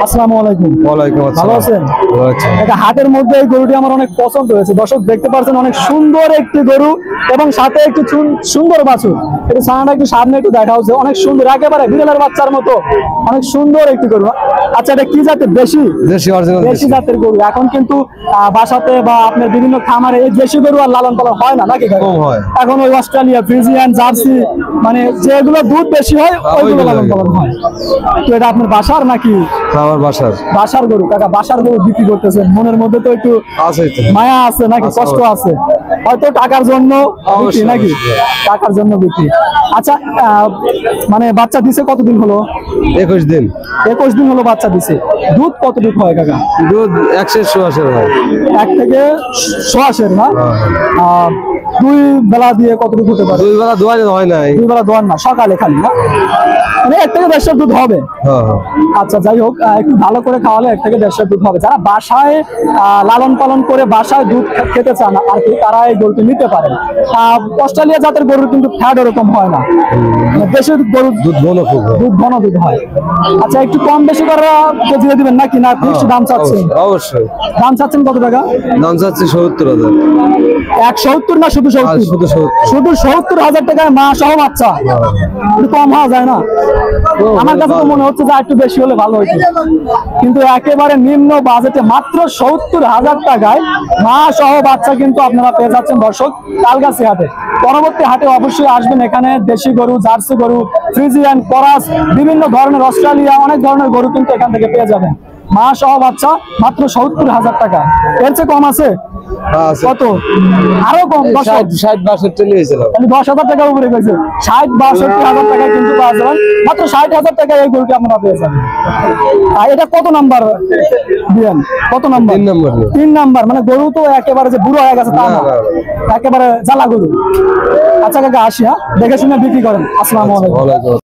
আসসালামু আলাইকুম। ওয়ালাইকুম আসসালাম। ভালো আছেন? ভালো আছি। এটা হাটের মধ্যে এই গরুটি আমার অনেক পছন্দ হয়েছে। দর্শক দেখতে পাচ্ছেন অনেক সুন্দর একটি গরু এবং সাথে একটি সুন্দর বাছুর। এটা ছানাটা একটু সামনে একটু দেখা হচ্ছে, অনেক সুন্দর, একেবারে বিড়ালের বাচ্চার মতো অনেক সুন্দর একটি গরু। আচ্ছা, এটা কি জাতের? দেশি? দেশি অরিজিনাল দেশি জাতের গরু। এখন কিন্তু বাসাতে বা আপনার বিভিন্ন খামারে এই দেশি গরু আর লালন পালন হয় না নাকি? কম হয়। এখন ওই অস্ট্রেলিয়া, ফ্রিজিয়ান, জার্সি, মানে যেগুলো দুধ বেশি হয় ওইগুলো লালন পালন হয়। তো এটা আপনার বাসার নাকি? আমার বাসার বাসার গরু। কাকা বাসার গরু বিক্রি করতেছেন, মনের মধ্যে তো একটু আছে তো। মায়া আছে নাকি? কষ্ট আছে হয়তো, টাকার জন্য বিক্রি নাকি? টাকার জন্য বিক্রি। আচ্ছা, মানে বাচ্চা দিছে কতদিন হলো? 21 দিন। 21 দিন হলো বাচ্চা দিছে। দুধ কতটুকু হয় কাকা? দুধ 100 হয়। 1 থেকে 100 না? দুই বেলা দিয়ে কতটুকু হতে পারে? দুই বেলা দোয়া হয় নাই। দুই বেলা দোয়ান না, সকালে খালি না? মানে 1 থেকে 1.5 দুধ হবে। আচ্ছা, যাই হোক, একটু ভালো করে খাওয়ালে 1 থেকে 1.5 দুধ হবে। যারা বাসায় লালন পালন করে বাসায় দুধ খেতে চান আর কি, তারা এই গরুটি নিতে পারেন। অস্ট্রেলিয়া জাতের গরুর কিন্তু ফ্যাট এরকম হয় না, দেশের গরুর দুধ ঘন খুব হয়। দুধ ঘন দুধ হয়। আচ্ছা, একটু কম বেশি করে কেজিয়ে দিবেন নাকি? না ফিক্সড দাম চাচ্ছেন? অবশ্যই। দাম চাচ্ছেন কত টাকা? দাম চাচ্ছি 70,000। 170 না শুধু 70? শুধু 70। শুধু 70,000 টাকায় মা সহ বাচ্চা। একটু কম হওয়া যায় না? আমার কাছে তো মনে হচ্ছে যে একটু বেশি হলে ভালো হইতো, কিন্তু একেবারে নিম্ন বাজেটে মাত্র 70,000 টাকায় মা সহ বাচ্চা কিন্তু আপনারা পেয়ে যাচ্ছেন দর্শক তালগাছি হাটে। পরবর্তী হাটে অবশ্যই আসবেন। এখানে দেশি গরু, জার্সি গরু, ফ্রিজিয়ান, করাস, বিভিন্ন ধরনের, অস্ট্রেলিয়া, অনেক ধরনের গরু কিন্তু এখান থেকে পেয়ে যাবেন। মা সহ বাচ্চা মাত্র 70,000 টাকা। এর চেয়ে কম আছে? কত? আরো কম? 60-62 নিয়েছিল। 10,000 টাকার উপরে গেছে। 60-62,000 টাকায় কিন্তু পাওয়া যাবেন। মাত্র 60,000 টাকায় এই গরুটি আপনারা পেয়ে যাবেন। আর এটা কত নাম্বার দিবেন? কত নাম্বার? 3 নম্বর। 3 নাম্বার। মানে গরু তো একেবারে যে বুড়ো হয়ে গেছে তা না, একেবারে জ্বালা গরু। আচ্ছা কাকা, আসি, হ্যাঁ, দেখে শুনে বিক্রি করেন। আসসালামু আলাইকুম।